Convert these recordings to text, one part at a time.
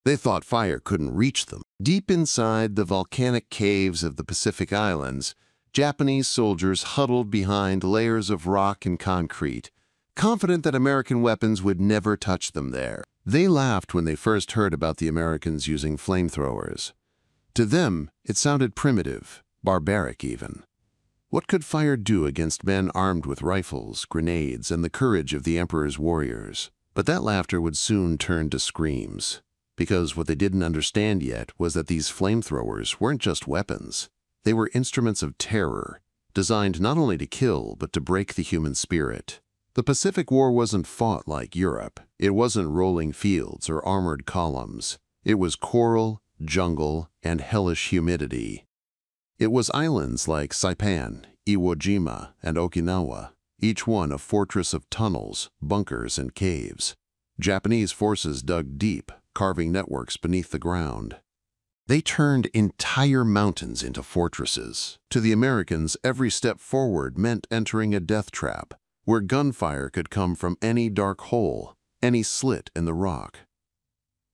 They thought fire couldn't reach them. Deep inside the volcanic caves of the Pacific Islands, Japanese soldiers huddled behind layers of rock and concrete, confident that American weapons would never touch them there. They laughed when they first heard about the Americans using flamethrowers. To them, it sounded primitive, barbaric even. What could fire do against men armed with rifles, grenades, and the courage of the Emperor's warriors? But that laughter would soon turn to screams, because what they didn't understand yet was that these flamethrowers weren't just weapons. They were instruments of terror, designed not only to kill, but to break the human spirit. The Pacific War wasn't fought like Europe. It wasn't rolling fields or armored columns. It was coral, jungle, and hellish humidity. It was islands like Saipan, Iwo Jima, and Okinawa, each one a fortress of tunnels, bunkers, and caves. Japanese forces dug deep, carving networks beneath the ground. They turned entire mountains into fortresses. To the Americans, every step forward meant entering a death trap, where gunfire could come from any dark hole, any slit in the rock.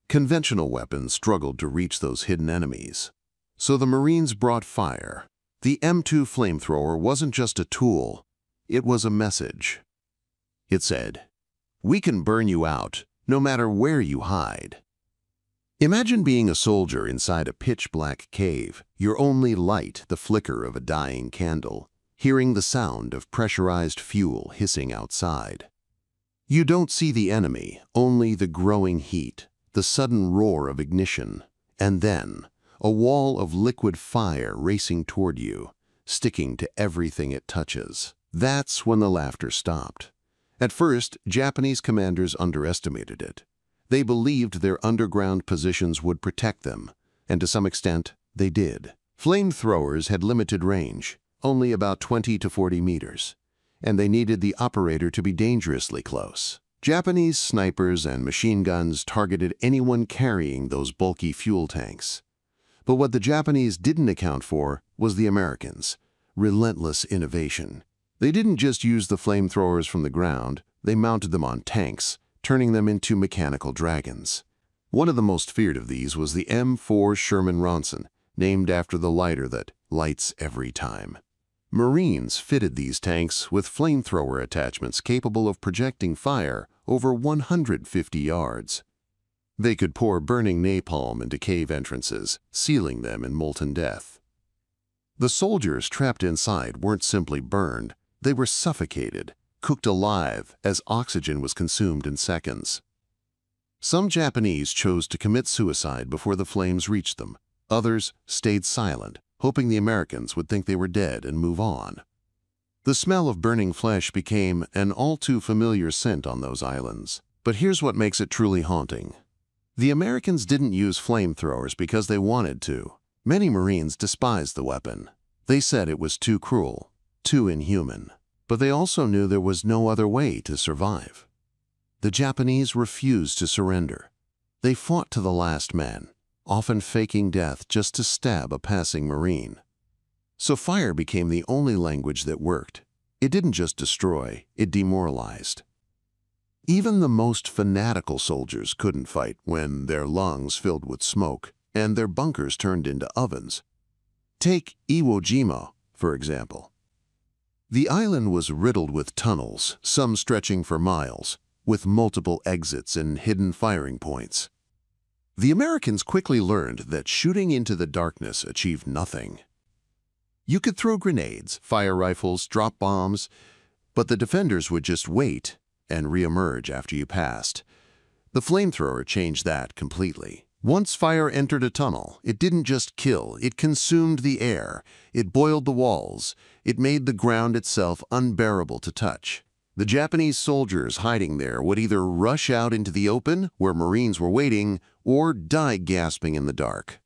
Conventional weapons struggled to reach those hidden enemies. So the Marines brought fire. The M2 flamethrower wasn't just a tool, it was a message. It said, "We can burn you out, no matter where you hide." Imagine being a soldier inside a pitch-black cave, your only light the flicker of a dying candle, hearing the sound of pressurized fuel hissing outside. You don't see the enemy, only the growing heat, the sudden roar of ignition, and then a wall of liquid fire racing toward you, sticking to everything it touches. That's when the laughter stopped. At first, Japanese commanders underestimated it. They believed their underground positions would protect them, and to some extent, they did. Flamethrowers had limited range, only about 20 to 40 meters, and they needed the operator to be dangerously close. Japanese snipers and machine guns targeted anyone carrying those bulky fuel tanks. But what the Japanese didn't account for was the Americans' relentless innovation. They didn't just use the flamethrowers from the ground, they mounted them on tanks, turning them into mechanical dragons. One of the most feared of these was the M4 Sherman-Ronson, named after the lighter that lights every time. Marines fitted these tanks with flamethrower attachments capable of projecting fire over 150 yards. They could pour burning napalm into cave entrances, sealing them in molten death. The soldiers trapped inside weren't simply burned, they were suffocated, cooked alive as oxygen was consumed in seconds. Some Japanese chose to commit suicide before the flames reached them. Others stayed silent, hoping the Americans would think they were dead and move on. The smell of burning flesh became an all-too-familiar scent on those islands. But here's what makes it truly haunting. The Americans didn't use flamethrowers because they wanted to. Many Marines despised the weapon. They said it was too cruel, too inhuman. But they also knew there was no other way to survive. The Japanese refused to surrender. They fought to the last man, often faking death just to stab a passing Marine. So fire became the only language that worked. It didn't just destroy, it demoralized. Even the most fanatical soldiers couldn't fight when their lungs filled with smoke and their bunkers turned into ovens. Take Iwo Jima, for example. The island was riddled with tunnels, some stretching for miles, with multiple exits and hidden firing points. The Americans quickly learned that shooting into the darkness achieved nothing. You could throw grenades, fire rifles, drop bombs, but the defenders would just wait and reemerge after you passed. The flamethrower changed that completely. Once fire entered a tunnel, it didn't just kill, it consumed the air, it boiled the walls, it made the ground itself unbearable to touch. The Japanese soldiers hiding there would either rush out into the open, where Marines were waiting, or die gasping in the dark.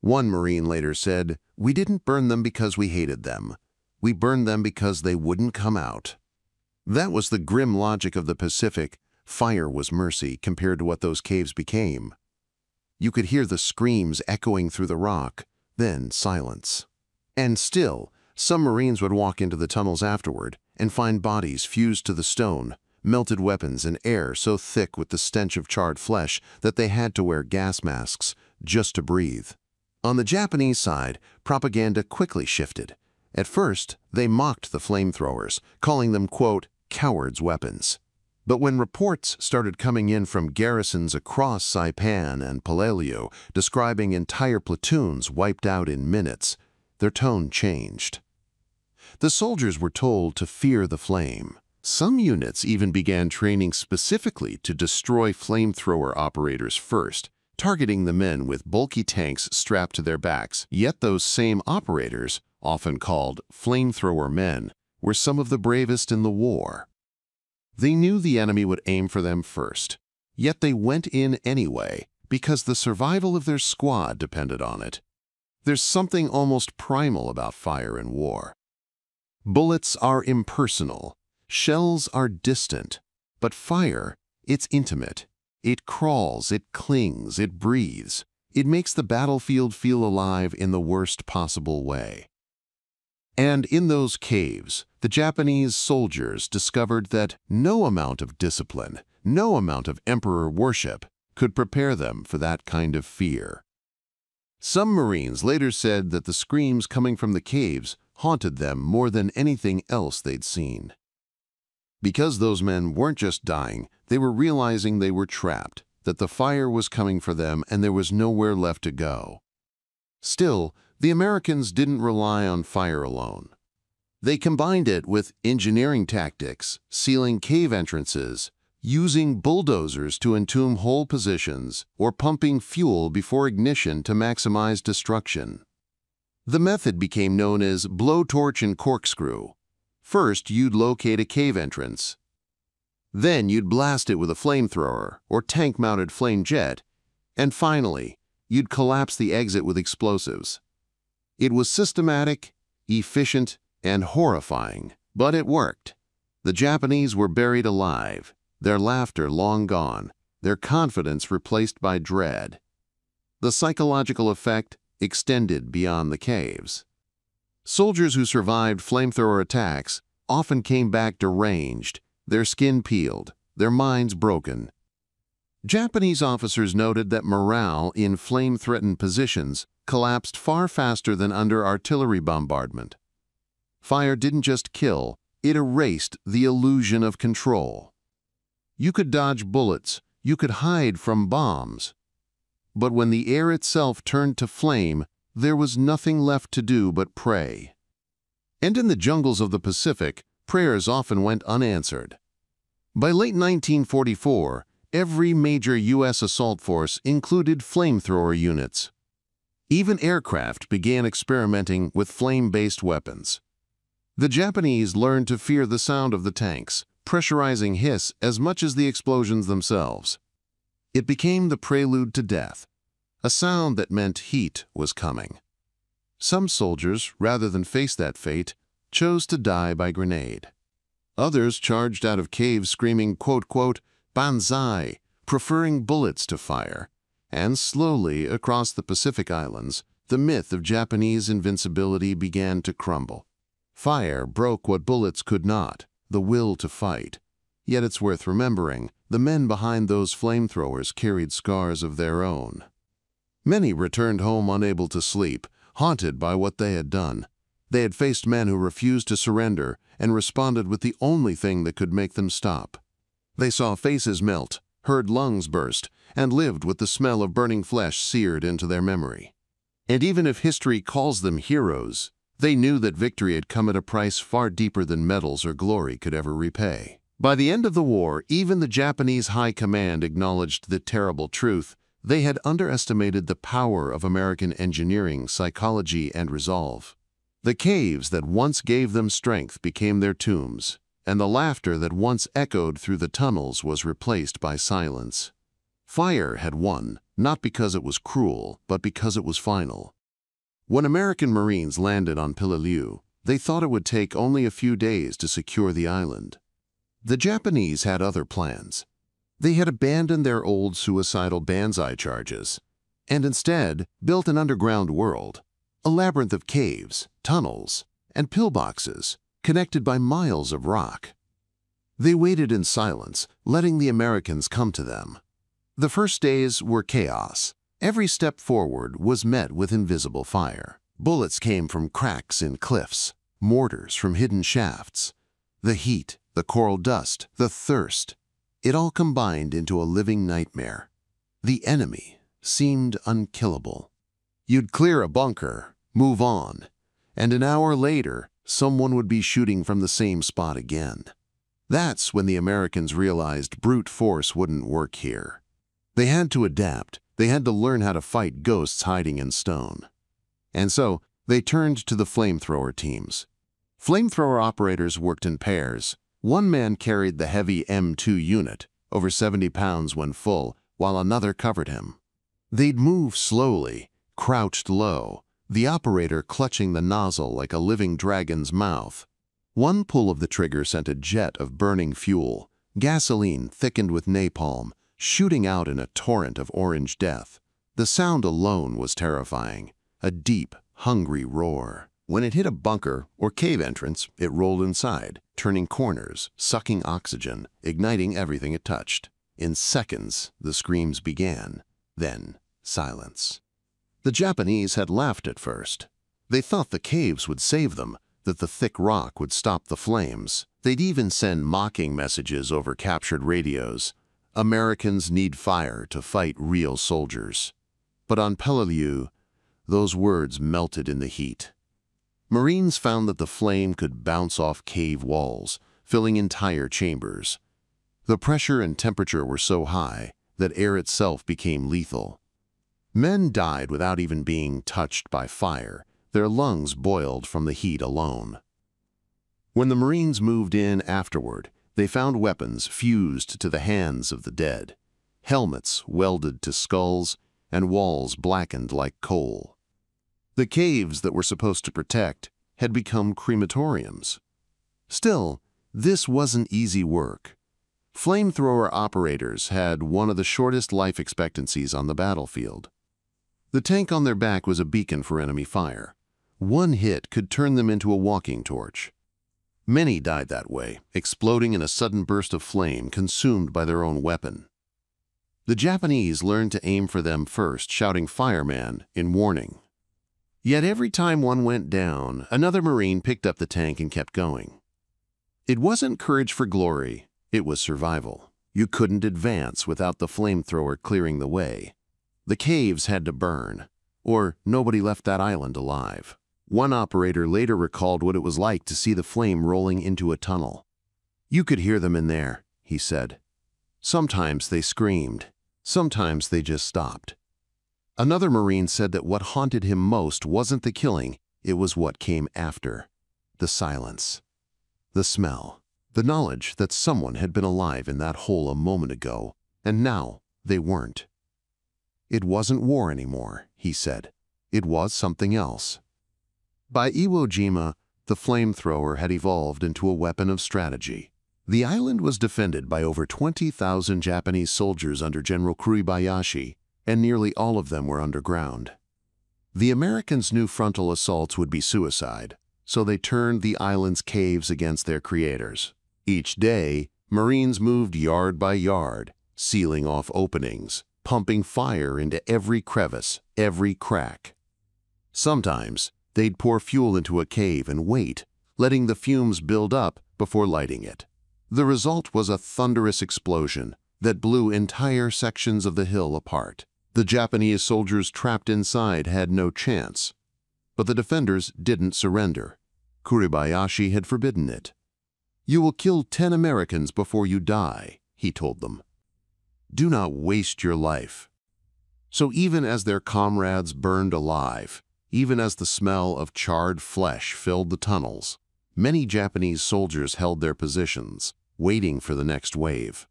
One Marine later said, "We didn't burn them because we hated them. We burned them because they wouldn't come out." That was the grim logic of the Pacific. Fire was mercy compared to what those caves became. You could hear the screams echoing through the rock, then silence. And still, some Marines would walk into the tunnels afterward and find bodies fused to the stone, melted weapons and air so thick with the stench of charred flesh that they had to wear gas masks just to breathe. On the Japanese side, propaganda quickly shifted. At first, they mocked the flamethrowers, calling them, quote, cowards' weapons. But when reports started coming in from garrisons across Saipan and Palaleo describing entire platoons wiped out in minutes, their tone changed. The soldiers were told to fear the flame. Some units even began training specifically to destroy flamethrower operators first, targeting the men with bulky tanks strapped to their backs. Yet those same operators, often called flamethrower men, were some of the bravest in the war. They knew the enemy would aim for them first, yet they went in anyway because the survival of their squad depended on it. There's something almost primal about fire in war. Bullets are impersonal, shells are distant, but fire, it's intimate. It crawls, it clings, it breathes. It makes the battlefield feel alive in the worst possible way. And in those caves, the Japanese soldiers discovered that no amount of discipline, no amount of emperor worship could prepare them for that kind of fear. Some Marines later said that the screams coming from the caves haunted them more than anything else they'd seen. Because those men weren't just dying, they were realizing they were trapped, that the fire was coming for them and there was nowhere left to go. Still, the Americans didn't rely on fire alone. They combined it with engineering tactics, sealing cave entrances, using bulldozers to entomb hole positions, or pumping fuel before ignition to maximize destruction. The method became known as blowtorch and corkscrew. First, you'd locate a cave entrance. Then you'd blast it with a flamethrower or tank-mounted flame jet. And finally, you'd collapse the exit with explosives. It was systematic, efficient, and horrifying, but it worked. The Japanese were buried alive, their laughter long gone, their confidence replaced by dread. The psychological effect extended beyond the caves. Soldiers who survived flamethrower attacks often came back deranged, their skin peeled, their minds broken. Japanese officers noted that morale in flame-threatened positions collapsed far faster than under artillery bombardment. Fire didn't just kill, it erased the illusion of control. You could dodge bullets, you could hide from bombs. But when the air itself turned to flame, there was nothing left to do but pray. And in the jungles of the Pacific, prayers often went unanswered. By late 1944, every major U.S. assault force included flamethrower units. Even aircraft began experimenting with flame-based weapons. The Japanese learned to fear the sound of the tanks, pressurizing hiss as much as the explosions themselves. It became the prelude to death, a sound that meant heat was coming. Some soldiers, rather than face that fate, chose to die by grenade. Others charged out of caves screaming, quote, quote, "Banzai," preferring bullets to fire. And slowly, across the Pacific Islands, the myth of Japanese invincibility began to crumble. Fire broke what bullets could not, the will to fight. Yet it's worth remembering, the men behind those flamethrowers carried scars of their own. Many returned home unable to sleep, haunted by what they had done. They had faced men who refused to surrender and responded with the only thing that could make them stop. They saw faces melt, heard lungs burst, and lived with the smell of burning flesh seared into their memory. And even if history calls them heroes, they knew that victory had come at a price far deeper than medals or glory could ever repay. By the end of the war, even the Japanese high command acknowledged the terrible truth. They had underestimated the power of American engineering, psychology, and resolve. The caves that once gave them strength became their tombs, and the laughter that once echoed through the tunnels was replaced by silence. Fire had won, not because it was cruel, but because it was final. When American Marines landed on Palaleo, they thought it would take only a few days to secure the island. The Japanese had other plans. They had abandoned their old suicidal banzai charges, and instead built an underground world, a labyrinth of caves, tunnels, and pillboxes connected by miles of rock. They waited in silence, letting the Americans come to them. The first days were chaos. Every step forward was met with invisible fire. Bullets came from cracks in cliffs, mortars from hidden shafts. The heat, the coral dust, the thirst, it all combined into a living nightmare. The enemy seemed unkillable. You'd clear a bunker, move on, and an hour later, someone would be shooting from the same spot again. That's when the Americans realized brute force wouldn't work here. They had to adapt. They had to learn how to fight ghosts hiding in stone. And so, they turned to the flamethrower teams. Flamethrower operators worked in pairs. One man carried the heavy M2 unit, over 70 pounds when full, while another covered him. They'd move slowly, crouched low, the operator clutching the nozzle like a living dragon's mouth. One pull of the trigger sent a jet of burning fuel, gasoline thickened with napalm, shooting out in a torrent of orange death. The sound alone was terrifying, a deep, hungry roar. When it hit a bunker or cave entrance, it rolled inside, turning corners, sucking oxygen, igniting everything it touched. In seconds, the screams began. Then, silence. The Japanese had laughed at first. They thought the caves would save them, that the thick rock would stop the flames. They'd even send mocking messages over captured radios. Americans need fire to fight real soldiers. But on Peleliu, those words melted in the heat. Marines found that the flame could bounce off cave walls, filling entire chambers. The pressure and temperature were so high that air itself became lethal. Men died without even being touched by fire. Their lungs boiled from the heat alone. When the Marines moved in afterward, they found weapons fused to the hands of the dead, helmets welded to skulls, and walls blackened like coal. The caves that were supposed to protect had become crematoriums. Still, this wasn't easy work. Flamethrower operators had one of the shortest life expectancies on the battlefield. The tank on their back was a beacon for enemy fire. One hit could turn them into a walking torch. Many died that way, exploding in a sudden burst of flame consumed by their own weapon. The Japanese learned to aim for them first, shouting "Fireman" in warning. Yet every time one went down, another Marine picked up the tank and kept going. It wasn't courage for glory, it was survival. You couldn't advance without the flamethrower clearing the way. The caves had to burn, or nobody left that island alive. One operator later recalled what it was like to see the flame rolling into a tunnel. "You could hear them in there," he said. "Sometimes they screamed, sometimes they just stopped." Another Marine said that what haunted him most wasn't the killing, it was what came after. The silence, the smell, the knowledge that someone had been alive in that hole a moment ago, and now they weren't. It wasn't war anymore, he said. It was something else. By Iwo Jima, the flamethrower had evolved into a weapon of strategy. The island was defended by over 20,000 Japanese soldiers under General Kuribayashi, and nearly all of them were underground. The Americans knew frontal assaults would be suicide, so they turned the island's caves against their creators. Each day, Marines moved yard by yard, sealing off openings, pumping fire into every crevice, every crack. Sometimes, they'd pour fuel into a cave and wait, letting the fumes build up before lighting it. The result was a thunderous explosion that blew entire sections of the hill apart. The Japanese soldiers trapped inside had no chance. But the defenders didn't surrender. Kuribayashi had forbidden it. "You will kill 10 Americans before you die," he told them. "Do not waste your life." So even as their comrades burned alive, even as the smell of charred flesh filled the tunnels, many Japanese soldiers held their positions, waiting for the next wave.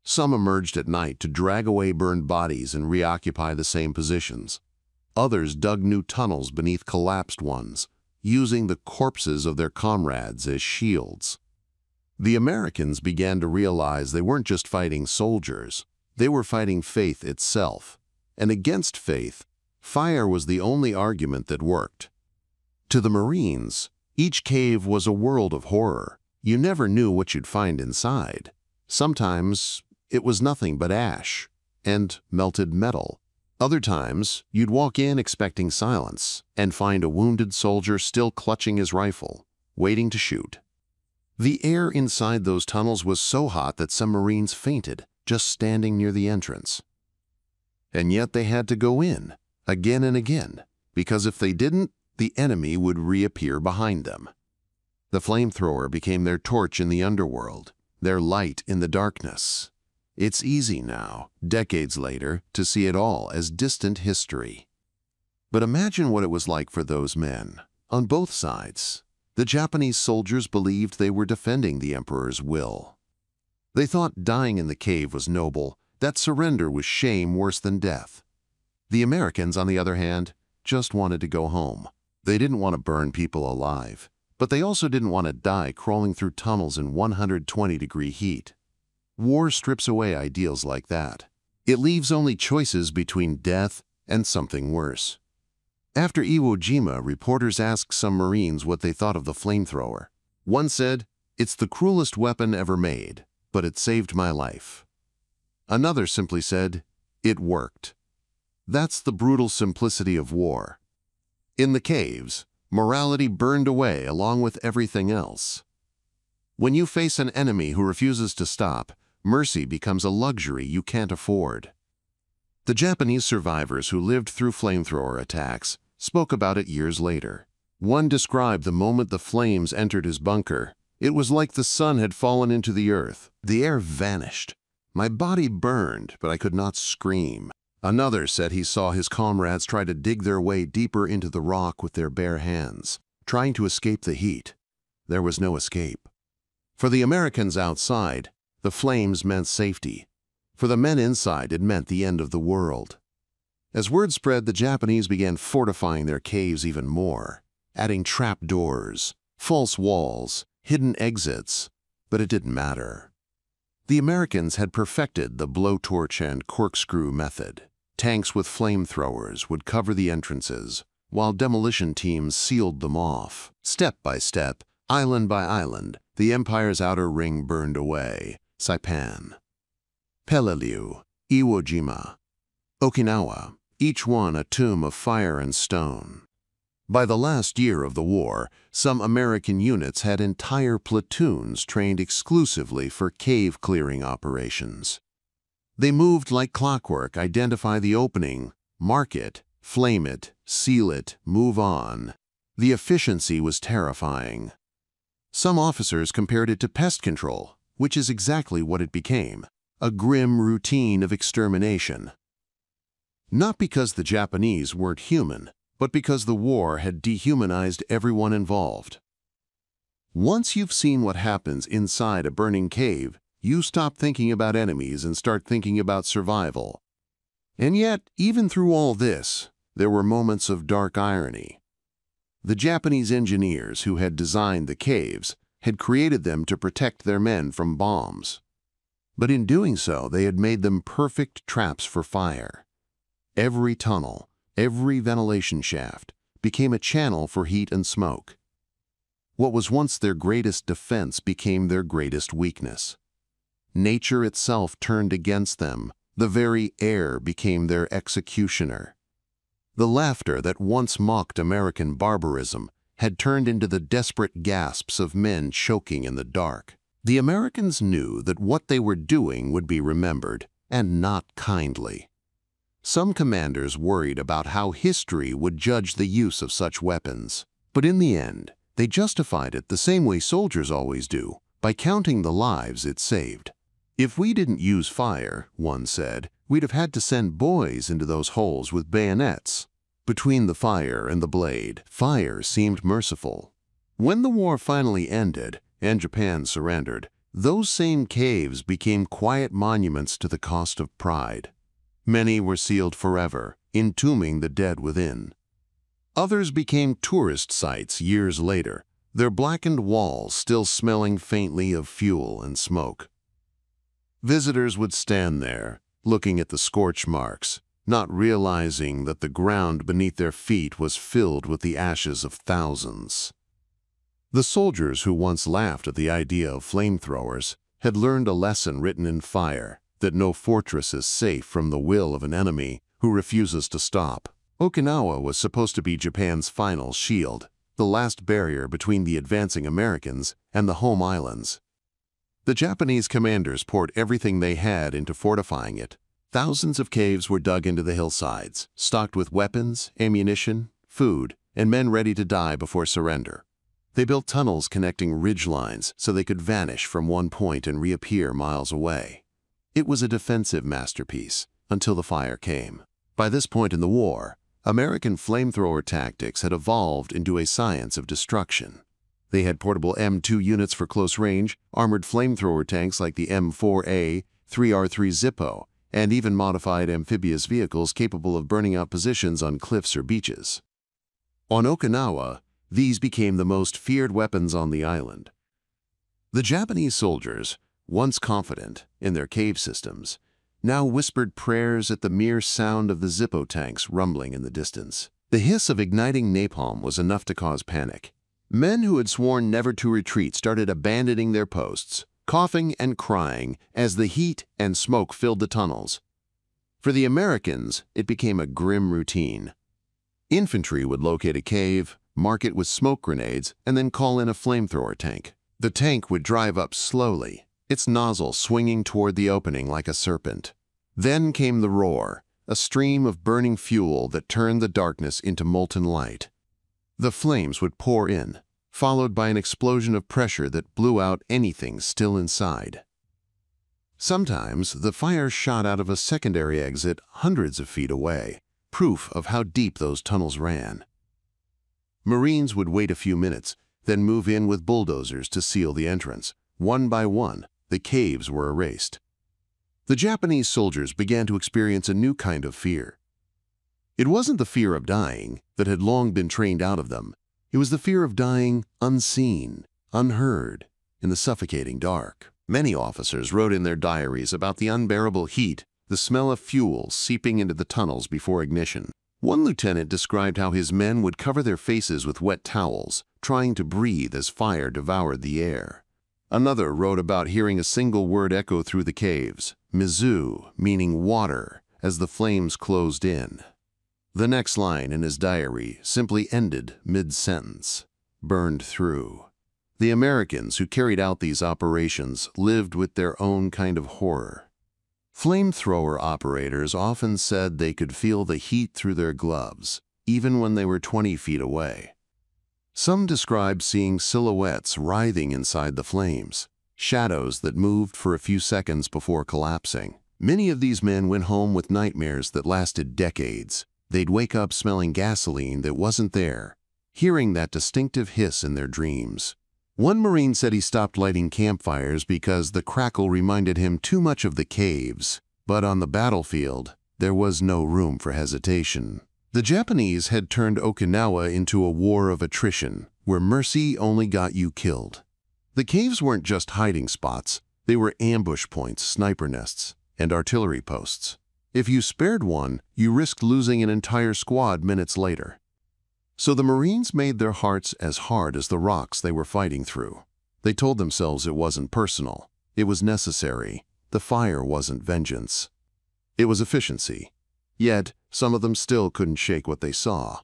Some emerged at night to drag away burned bodies and reoccupy the same positions. Others dug new tunnels beneath collapsed ones, using the corpses of their comrades as shields. The Americans began to realize they weren't just fighting soldiers, they were fighting faith itself. And against faith, fire was the only argument that worked. To the Marines, each cave was a world of horror, You never knew what you'd find inside. Sometimes it was nothing but ash and melted metal. Other times, you'd walk in expecting silence and find a wounded soldier still clutching his rifle, waiting to shoot. The air inside those tunnels was so hot that some Marines fainted just standing near the entrance. And yet they had to go in, again and again, because if they didn't, the enemy would reappear behind them. The flamethrower became their torch in the underworld, their light in the darkness. It's easy now, decades later, to see it all as distant history. But imagine what it was like for those men, on both sides. The Japanese soldiers believed they were defending the emperor's will. They thought dying in the cave was noble, that surrender was shame worse than death. The Americans, on the other hand, just wanted to go home. They didn't want to burn people alive, but they also didn't want to die crawling through tunnels in 120-degree heat. War strips away ideals like that. It leaves only choices between death and something worse. After Iwo Jima, reporters asked some Marines what they thought of the flamethrower. One said, "It's the cruelest weapon ever made, but it saved my life." Another simply said, "It worked." That's the brutal simplicity of war. In the caves, morality burned away along with everything else. When you face an enemy who refuses to stop, mercy becomes a luxury you can't afford. The Japanese survivors who lived through flamethrower attacks spoke about it years later. One described the moment the flames entered his bunker. It was like the sun had fallen into the earth. The air vanished. My body burned, but I could not scream. Another said he saw his comrades try to dig their way deeper into the rock with their bare hands, trying to escape the heat. There was no escape. For the Americans outside, the flames meant safety. For the men inside, it meant the end of the world. As word spread, the Japanese began fortifying their caves even more, adding trap doors, false walls, hidden exits, but it didn't matter. The Americans had perfected the blowtorch and corkscrew method. Tanks with flamethrowers would cover the entrances, while demolition teams sealed them off. Step by step, island by island, the empire's outer ring burned away. Saipan, Peleliu, Iwo Jima, Okinawa, each one a tomb of fire and stone. By the last year of the war, some American units had entire platoons trained exclusively for cave-clearing operations. They moved like clockwork, identify the opening, mark it, flame it, seal it, move on. The efficiency was terrifying. Some officers compared it to pest control, which is exactly what it became, a grim routine of extermination. Not because the Japanese weren't human, but because the war had dehumanized everyone involved. Once you've seen what happens inside a burning cave, you stop thinking about enemies and start thinking about survival. And yet, even through all this, there were moments of dark irony. The Japanese engineers who had designed the caves had created them to protect their men from bombs. But in doing so, they had made them perfect traps for fire. Every tunnel, every ventilation shaft, became a channel for heat and smoke. What was once their greatest defense became their greatest weakness. Nature itself turned against them. The very air became their executioner. The laughter that once mocked American barbarism had turned into the desperate gasps of men choking in the dark. The Americans knew that what they were doing would be remembered, and not kindly. Some commanders worried about how history would judge the use of such weapons. But in the end, they justified it the same way soldiers always do, by counting the lives it saved. If we didn't use fire, one said, we'd have had to send boys into those holes with bayonets. Between the fire and the blade, fire seemed merciful. When the war finally ended and Japan surrendered, those same caves became quiet monuments to the cost of pride. Many were sealed forever, entombing the dead within. Others became tourist sites years later, their blackened walls still smelling faintly of fuel and smoke. Visitors would stand there, looking at the scorch marks, not realizing that the ground beneath their feet was filled with the ashes of thousands. The soldiers who once laughed at the idea of flamethrowers had learned a lesson written in fire, that no fortress is safe from the will of an enemy who refuses to stop. Okinawa was supposed to be Japan's final shield, the last barrier between the advancing Americans and the home islands. The Japanese commanders poured everything they had into fortifying it. Thousands of caves were dug into the hillsides, stocked with weapons, ammunition, food, and men ready to die before surrender. They built tunnels connecting ridge lines so they could vanish from one point and reappear miles away. It was a defensive masterpiece until the fire came. By this point in the war, American flamethrower tactics had evolved into a science of destruction. They had portable M2 units for close range, armored flamethrower tanks like the M4A, 3R3 Zippo, and even modified amphibious vehicles capable of burning out positions on cliffs or beaches. On Okinawa, these became the most feared weapons on the island. The Japanese soldiers, once confident in their cave systems, now whispered prayers at the mere sound of the Zippo tanks rumbling in the distance. The hiss of igniting napalm was enough to cause panic. Men who had sworn never to retreat started abandoning their posts, coughing and crying as the heat and smoke filled the tunnels. For the Americans, it became a grim routine. Infantry would locate a cave, mark it with smoke grenades, and then call in a flamethrower tank. The tank would drive up slowly, its nozzle swinging toward the opening like a serpent. Then came the roar, a stream of burning fuel that turned the darkness into molten light. The flames would pour in, followed by an explosion of pressure that blew out anything still inside. Sometimes the fire shot out of a secondary exit hundreds of feet away, proof of how deep those tunnels ran. Marines would wait a few minutes, then move in with bulldozers to seal the entrance. One by one, the caves were erased. The Japanese soldiers began to experience a new kind of fear. It wasn't the fear of dying that had long been trained out of them. It was the fear of dying unseen, unheard, in the suffocating dark. Many officers wrote in their diaries about the unbearable heat, the smell of fuel seeping into the tunnels before ignition. One lieutenant described how his men would cover their faces with wet towels, trying to breathe as fire devoured the air. Another wrote about hearing a single word echo through the caves, mizu, meaning water, as the flames closed in. The next line in his diary simply ended mid-sentence, burned through. The Americans who carried out these operations lived with their own kind of horror. Flamethrower operators often said they could feel the heat through their gloves, even when they were 20 feet away. Some described seeing silhouettes writhing inside the flames, shadows that moved for a few seconds before collapsing. Many of these men went home with nightmares that lasted decades. They'd wake up smelling gasoline that wasn't there, hearing that distinctive hiss in their dreams. One Marine said he stopped lighting campfires because the crackle reminded him too much of the caves, but on the battlefield, there was no room for hesitation. The Japanese had turned Okinawa into a war of attrition, where mercy only got you killed. The caves weren't just hiding spots, they were ambush points, sniper nests, and artillery posts. If you spared one, you risked losing an entire squad minutes later. So the Marines made their hearts as hard as the rocks they were fighting through. They told themselves it wasn't personal. It was necessary. The fire wasn't vengeance. It was efficiency. Yet, some of them still couldn't shake what they saw.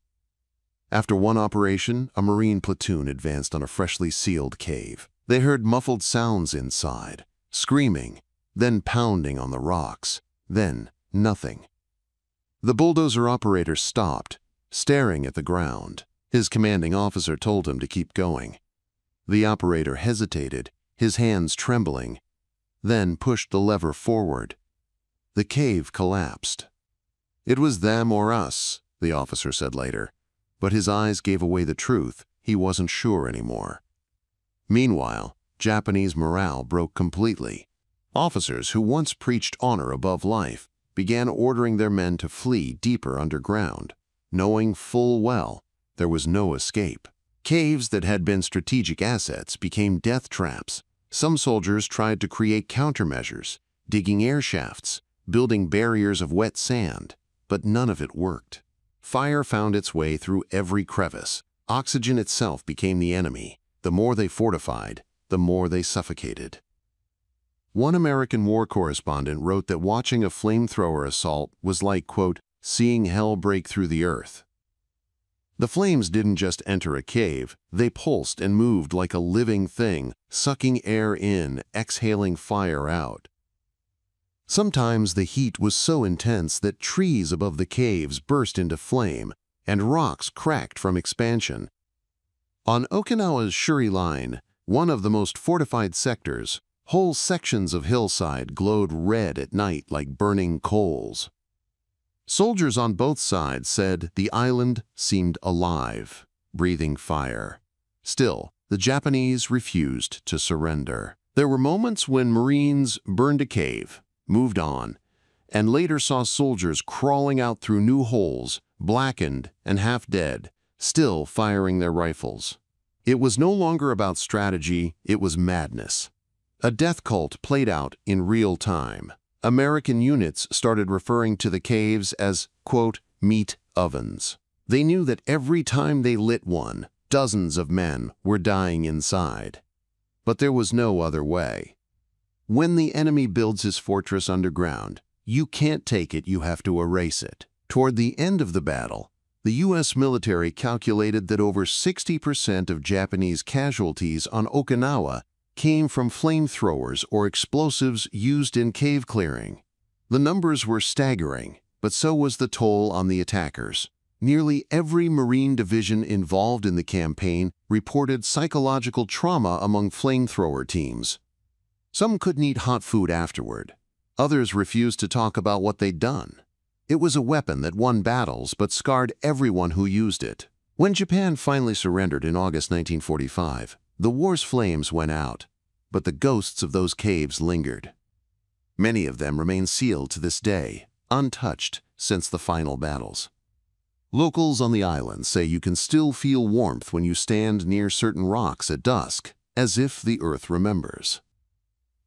After one operation, a Marine platoon advanced on a freshly sealed cave. They heard muffled sounds inside, screaming, then pounding on the rocks, then nothing. The bulldozer operator stopped, staring at the ground. His commanding officer told him to keep going. The operator hesitated, his hands trembling, then pushed the lever forward. The cave collapsed. It was them or us, the officer said later, but his eyes gave away the truth. He wasn't sure anymore. Meanwhile, Japanese morale broke completely. Officers who once preached honor above life began ordering their men to flee deeper underground, knowing full well there was no escape. Caves that had been strategic assets became death traps. Some soldiers tried to create countermeasures, digging air shafts, building barriers of wet sand, but none of it worked. Fire found its way through every crevice. Oxygen itself became the enemy. The The more they fortified, the more they suffocated. One American war correspondent wrote that watching a flamethrower assault was like, quote, seeing hell break through the earth. The flames didn't just enter a cave, they pulsed and moved like a living thing, sucking air in, exhaling fire out. Sometimes the heat was so intense that trees above the caves burst into flame, and rocks cracked from expansion. On Okinawa's Shuri Line, one of the most fortified sectors, whole sections of hillside glowed red at night like burning coals. Soldiers on both sides said the island seemed alive, breathing fire. Still, the Japanese refused to surrender. There were moments when Marines burned a cave, moved on, and later saw soldiers crawling out through new holes, blackened and half dead, still firing their rifles. It was no longer about strategy, it was madness. A death cult played out in real time. American units started referring to the caves as, quote, meat ovens. They knew that every time they lit one, dozens of men were dying inside. But there was no other way. When the enemy builds his fortress underground, you can't take it, you have to erase it. Toward the end of the battle, the U.S. military calculated that over 60% of Japanese casualties on Okinawa came from flamethrowers or explosives used in cave clearing. The numbers were staggering, but so was the toll on the attackers. Nearly every Marine division involved in the campaign reported psychological trauma among flamethrower teams. Some couldn't eat hot food afterward. Others refused to talk about what they'd done. It was a weapon that won battles but scarred everyone who used it. When Japan finally surrendered in August 1945, the war's flames went out, but the ghosts of those caves lingered. Many of them remain sealed to this day, untouched since the final battles. Locals on the island say you can still feel warmth when you stand near certain rocks at dusk, as if the earth remembers.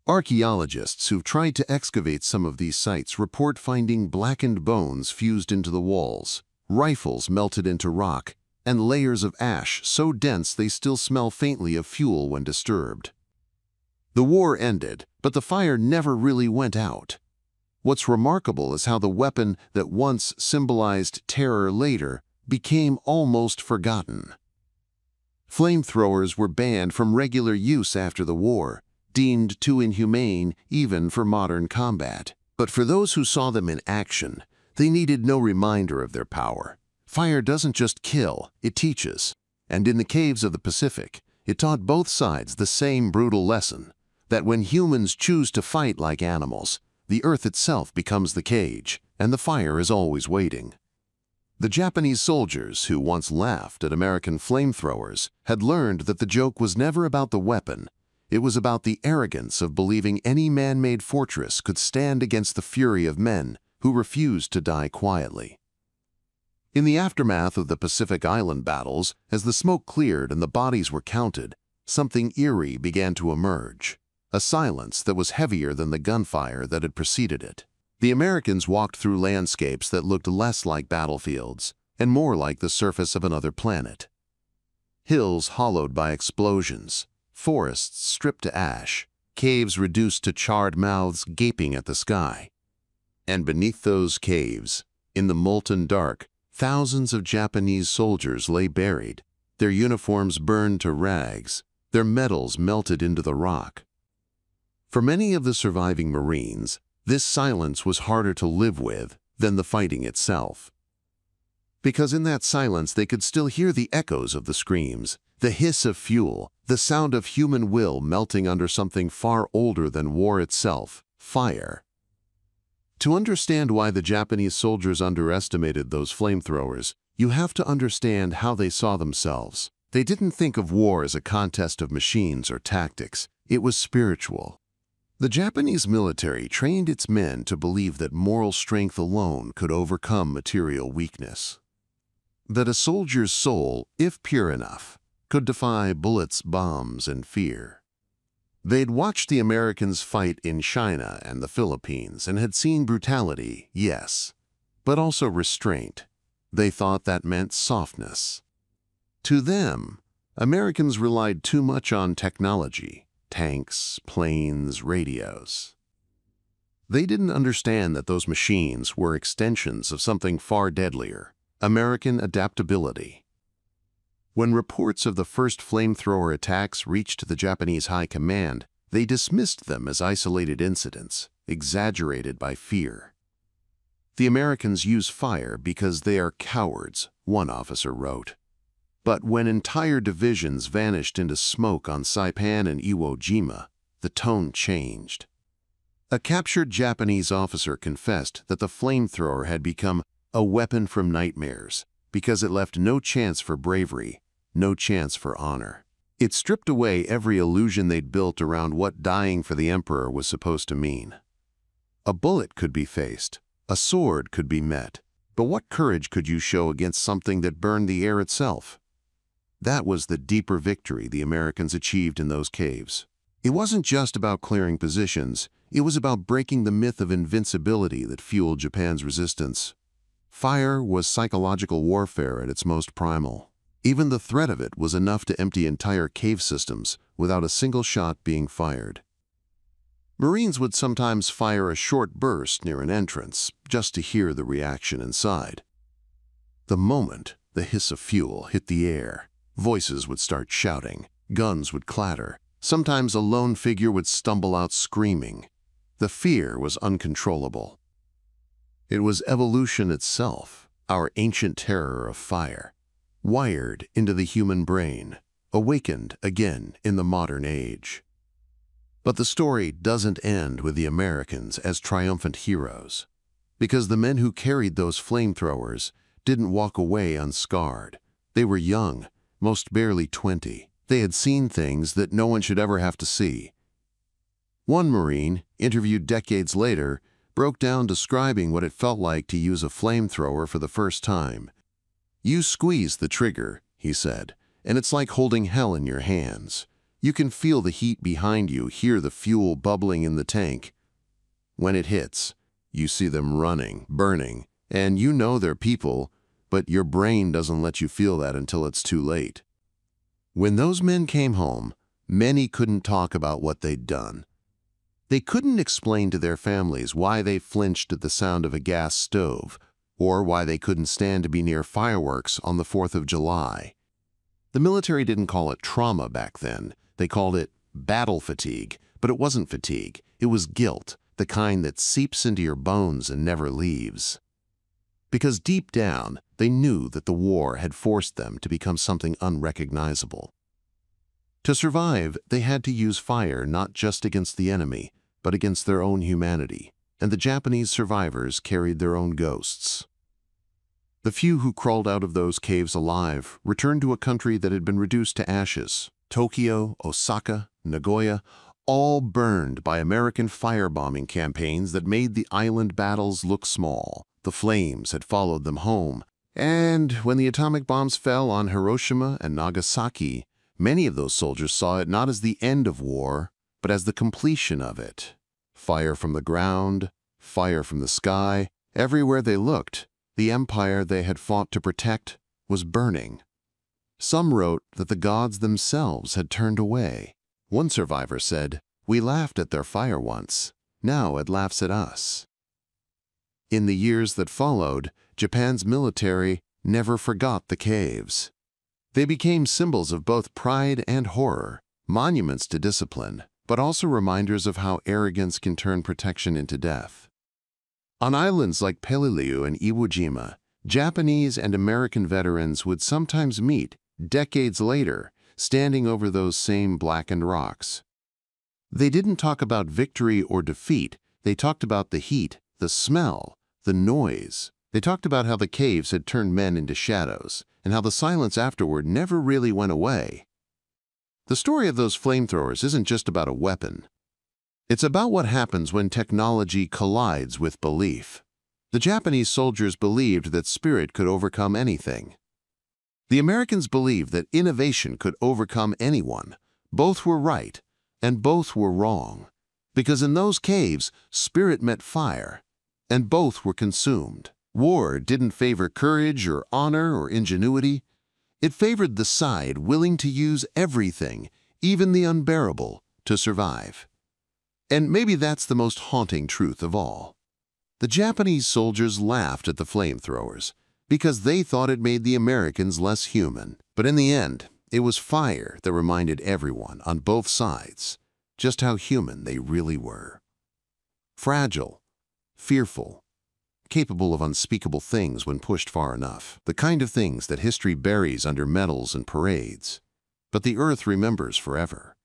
Archaeologists who've tried to excavate some of these sites report finding blackened bones fused into the walls, rifles melted into rock, and layers of ash so dense they still smell faintly of fuel when disturbed. The war ended, but the fire never really went out. What's remarkable is how the weapon that once symbolized terror later became almost forgotten. Flamethrowers were banned from regular use after the war, deemed too inhumane even for modern combat. But for those who saw them in action, they needed no reminder of their power. Fire doesn't just kill, it teaches. And in the caves of the Pacific, it taught both sides the same brutal lesson, that when humans choose to fight like animals, the earth itself becomes the cage, and the fire is always waiting. The Japanese soldiers who once laughed at American flamethrowers had learned that the joke was never about the weapon. It was about the arrogance of believing any man-made fortress could stand against the fury of men who refused to die quietly. In the aftermath of the Pacific Island battles, as the smoke cleared and the bodies were counted, something eerie began to emerge, a silence that was heavier than the gunfire that had preceded it. The Americans walked through landscapes that looked less like battlefields and more like the surface of another planet. Hills hollowed by explosions, forests stripped to ash, caves reduced to charred mouths gaping at the sky. And beneath those caves, in the molten dark, thousands of Japanese soldiers lay buried, their uniforms burned to rags, their medals melted into the rock. For many of the surviving Marines, this silence was harder to live with than the fighting itself. Because in that silence they could still hear the echoes of the screams, the hiss of fuel, the sound of human will melting under something far older than war itself, fire. To understand why the Japanese soldiers underestimated those flamethrowers, you have to understand how they saw themselves. They didn't think of war as a contest of machines or tactics. It was spiritual. The Japanese military trained its men to believe that moral strength alone could overcome material weakness. That a soldier's soul, if pure enough, could defy bullets, bombs, and fear. They'd watched the Americans fight in China and the Philippines and had seen brutality, yes, but also restraint. They thought that meant softness. To them, Americans relied too much on technology, tanks, planes, radios. They didn't understand that those machines were extensions of something far deadlier: American adaptability. When reports of the first flamethrower attacks reached the Japanese high command, they dismissed them as isolated incidents, exaggerated by fear. "The Americans use fire because they are cowards," one officer wrote. But when entire divisions vanished into smoke on Saipan and Iwo Jima, the tone changed. A captured Japanese officer confessed that the flamethrower had become a weapon from nightmares because it left no chance for bravery, no chance for honor. It stripped away every illusion they'd built around what dying for the emperor was supposed to mean. A bullet could be faced, a sword could be met, but what courage could you show against something that burned the air itself? That was the deeper victory the Americans achieved in those caves. It wasn't just about clearing positions, it was about breaking the myth of invincibility that fueled Japan's resistance. Fire was psychological warfare at its most primal. Even the threat of it was enough to empty entire cave systems without a single shot being fired. Marines would sometimes fire a short burst near an entrance, just to hear the reaction inside. The moment the hiss of fuel hit the air, voices would start shouting, guns would clatter, sometimes a lone figure would stumble out screaming. The fear was uncontrollable. It was evolution itself, our ancient terror of fire, wired into the human brain, awakened again in the modern age. But the story doesn't end with the Americans as triumphant heroes, because the men who carried those flamethrowers didn't walk away unscarred. They were young, most barely 20. They had seen things that no one should ever have to see. One Marine, interviewed decades later, broke down describing what it felt like to use a flamethrower for the first time. "You squeeze the trigger," he said, "and it's like holding hell in your hands. You can feel the heat behind you, hear the fuel bubbling in the tank. When it hits, you see them running, burning, and you know they're people, but your brain doesn't let you feel that until it's too late." When those men came home, many couldn't talk about what they'd done. They couldn't explain to their families why they flinched at the sound of a gas stove, or why they couldn't stand to be near fireworks on the 4th of July. The military didn't call it trauma back then. They called it battle fatigue, but it wasn't fatigue. It was guilt, the kind that seeps into your bones and never leaves. Because deep down, they knew that the war had forced them to become something unrecognizable. To survive, they had to use fire not just against the enemy, but against their own humanity, and the Japanese survivors carried their own ghosts. The few who crawled out of those caves alive returned to a country that had been reduced to ashes. Tokyo, Osaka, Nagoya, all burned by American firebombing campaigns that made the island battles look small. The flames had followed them home, and when the atomic bombs fell on Hiroshima and Nagasaki, many of those soldiers saw it not as the end of war, but as the completion of it. Fire from the ground, fire from the sky, everywhere they looked, the empire they had fought to protect was burning. Some wrote that the gods themselves had turned away. One survivor said, "We laughed at their fire once, now it laughs at us." In the years that followed, Japan's military never forgot the caves. They became symbols of both pride and horror, monuments to discipline, but also reminders of how arrogance can turn protection into death. On islands like Peleliu and Iwo Jima, Japanese and American veterans would sometimes meet decades later, standing over those same blackened rocks. They didn't talk about victory or defeat, they talked about the heat, the smell, the noise. They talked about how the caves had turned men into shadows, and how the silence afterward never really went away. The story of those flamethrowers isn't just about a weapon. It's about what happens when technology collides with belief. The Japanese soldiers believed that spirit could overcome anything. The Americans believed that innovation could overcome anyone. Both were right, and both were wrong. Because in those caves, spirit met fire, and both were consumed. War didn't favor courage or honor or ingenuity. It favored the side willing to use everything, even the unbearable, to survive. And maybe that's the most haunting truth of all. The Japanese soldiers laughed at the flamethrowers because they thought it made the Americans less human. But in the end, it was fire that reminded everyone on both sides just how human they really were. Fragile, fearful, capable of unspeakable things when pushed far enough. The kind of things that history buries under medals and parades, but the earth remembers forever.